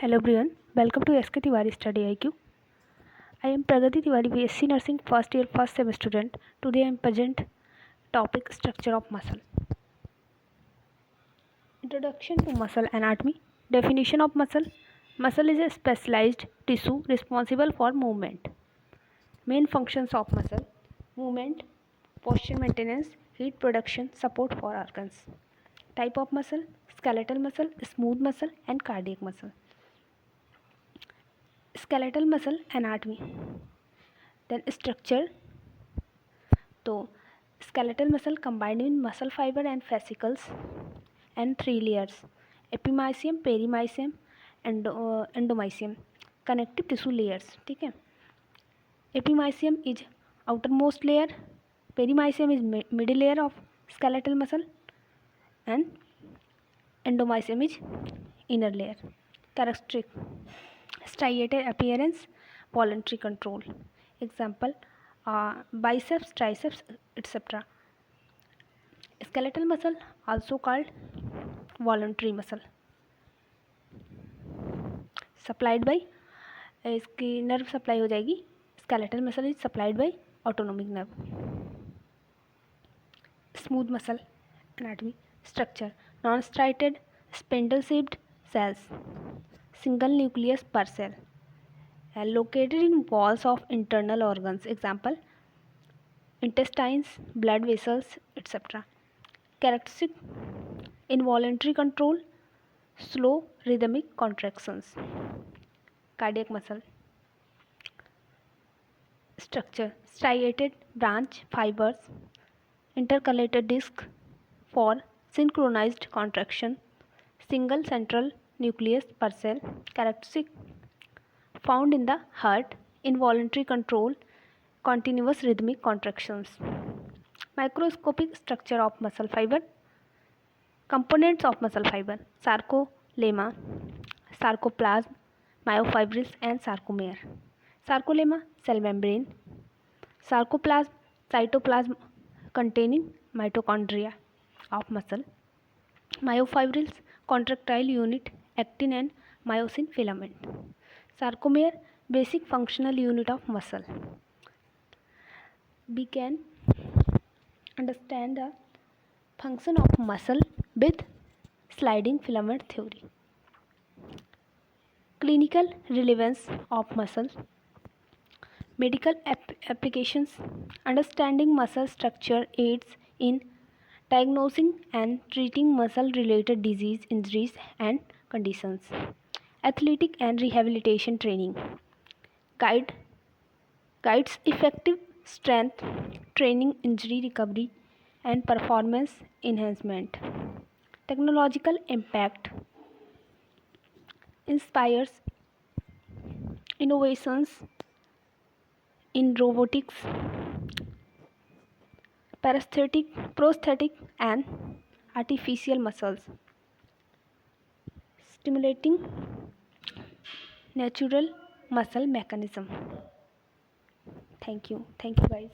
Hello everyone, welcome to SK Tiwari Study IQ. I am Pragati Tiwari, BSc Nursing first year first semester student. Today I am present topic structure of muscle. Introduction to muscle anatomy. Definition of muscle. Muscle is a specialized tissue responsible for movement. Main functions of muscle: movement, posture maintenance, heat production, support for organs. Type of muscle: skeletal muscle, smooth muscle and cardiac muscle. Skeletal muscle anatomy. Then structure. तो skeletal muscle combined in muscle fiber and fascicles and 3 layers: epimysium, perimysium, endomysium. Connective tissue layers. ठीक है. Epimysium is outermost layer, perimysium is middle layer of skeletal muscle and endomysium is inner layer. Characteristic: striated appearance, voluntary control. Example: biceps, triceps, etc. Skeletal muscle also called voluntary muscle, supplied by इसकी nerve supply हो जाएगी. Skeletal muscle is supplied by autonomic nerve. Smooth muscle anatomy. Structure: non striated spindle shaped cells, single nucleus per cell, located in walls of internal organs. Example: intestines, blood vessels, etc. Characteristic: involuntary control, slow rhythmic contractions. Cardiac muscle. Structure: striated branch fibers, intercalated disc for synchronized contraction, single central nucleus per cell. Characteristic: found in the heart, involuntary control, continuous rhythmic contractions. Microscopic structure of muscle fiber. Components of muscle fiber: sarcolemma, sarcoplasm, myofibrils and sarcomere. Sarcolemma, cell membrane. Sarcoplasm, cytoplasm containing mitochondria of muscle. Myofibrils, contractile unit, actin and myosin filament. Sarcomere, basic functional unit of muscle. We can understand the function of muscle with sliding filament theory. Clinical relevance of muscle. Medical applications. Understanding muscle structure aids in diagnosing and treating muscle related disease, injuries and conditions. Athletic and rehabilitation training. Guides effective strength training, injury recovery and performance enhancement. Technological impact. Inspires innovations in robotics, prosthetic and artificial muscles, stimulating natural muscle mechanism. Thank you guys.